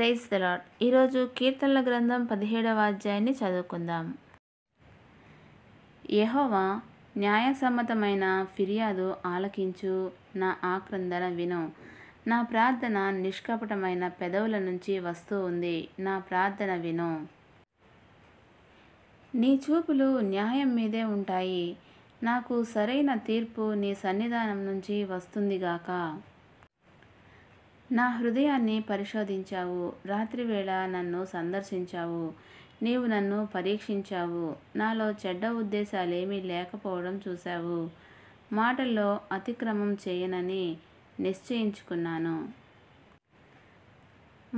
Praise the lord. ఈరోజు కీర్తనల గ్రంథం 17వ అధ్యాయాన్ని చదువుకుందాం. యెహోవా, న్యాయసమ్మతమైన ఫిర్యాదు ఆలకించు, నా ఆక్రందన విను. నా ప్రార్థన నిష్కపటమైన పెదవుల నుంచి వస్తూ ఉంది, నా ప్రార్థన విను. నీ చూపులు న్యాయం మీదే ఉంటాయి, నాకు సరైన తీర్పు నీ సన్నిధానం నుంచి వస్తుందిగాక. నా హృదయాన్ని పరిశోధించావు, రాత్రివేళ నన్ను సందర్శించావు. నీవు నన్ను పరీక్షించావు, నాలో చెడ్డ ఉద్దేశాలేమీ లేకపోవడం చూశావు. మాటల్లో అతిక్రమం చేయనని నిశ్చయించుకున్నాను.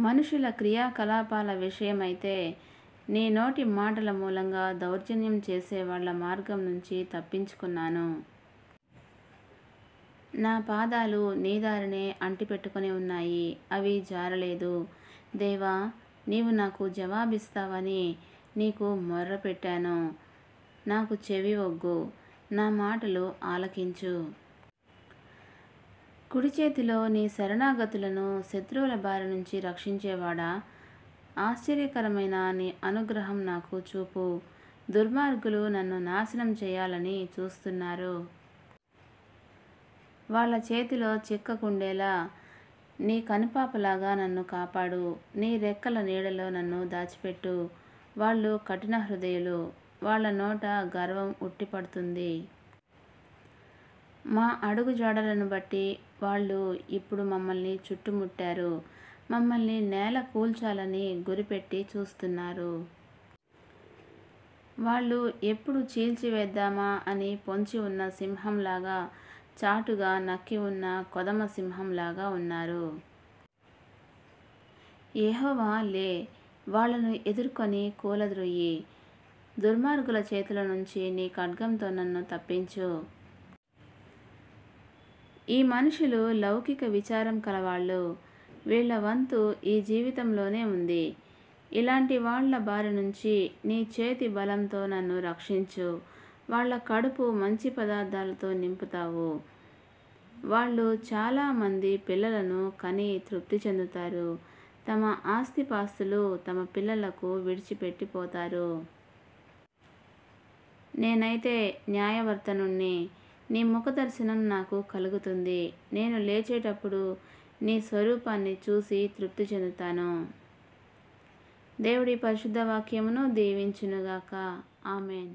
మనుషుల క్రియాకలాపాల విషయమైతే నీ నోటి మాటల మూలంగా దౌర్జన్యం చేసే వాళ్ళ మార్గం నుంచి తప్పించుకున్నాను. నా పాదాలు నీ దారినే అంటిపెట్టుకుని ఉన్నాయి, అవి జారలేదు. దేవా, నీవు నాకు జవాబిస్తావని నీకు మొర్రపెట్టాను. నాకు చెవి ఒగ్గు, నా మాటలు ఆలకించు. కుడి చేతిలో నీ శరణాగతులను శత్రువుల బారి నుంచి రక్షించేవాడా, ఆశ్చర్యకరమైన నీ అనుగ్రహం నాకు చూపు. దుర్మార్గులు నన్ను నాశనం చేయాలని చూస్తున్నారు. వాళ్ళ చేతిలో చిక్కకుండేలా నీ కనుపాపలాగా నన్ను కాపాడు. నీ రెక్కల నీడలో నన్ను దాచిపెట్టు. వాళ్ళు కఠిన హృదయులు, వాళ్ళ నోట గర్వం ఉట్టిపడుతుంది. మా అడుగుజాడలను బట్టి వాళ్ళు ఇప్పుడు మమ్మల్ని చుట్టుముట్టారు, మమ్మల్ని నేల కూల్చాలని గురిపెట్టి చూస్తున్నారు. వాళ్ళు ఎప్పుడు చీల్చివేద్దామా అని పొంచి ఉన్న సింహంలాగా, చాటుగా నక్కి ఉన్న కొదమ సింహంలాగా ఉన్నారు. యెహోవా, లే, వాళ్ళను ఎదుర్కొని కూలద్రొయ్యి. దుర్మార్గుల చేతుల నుంచి నీ ఖడ్గంతో నన్ను తప్పించు. ఈ మనుషులు లౌకిక విచారం కలవాళ్ళు, వీళ్ళ వంతు ఈ జీవితంలోనే ఉంది. ఇలాంటి వాళ్ళ బారి నుంచి నీ చేతి బలంతో నన్ను రక్షించు. వాళ్ళ కడుపు మంచి పదార్థాలతో నింపుతావు. వాళ్ళు చాలామంది పిల్లలను కని తృప్తి చెందుతారు, తమ ఆస్తిపాస్తులు తమ పిల్లలకు విడిచిపెట్టిపోతారు. నేనైతే న్యాయవర్తనుణ్ణి, నీ ముఖదర్శనం నాకు కలుగుతుంది. నేను లేచేటప్పుడు నీ స్వరూపాన్ని చూసి తృప్తి చెందుతాను. దేవుడి పరిశుద్ధ వాక్యమును దీవించునుగాక. ఆమెన్.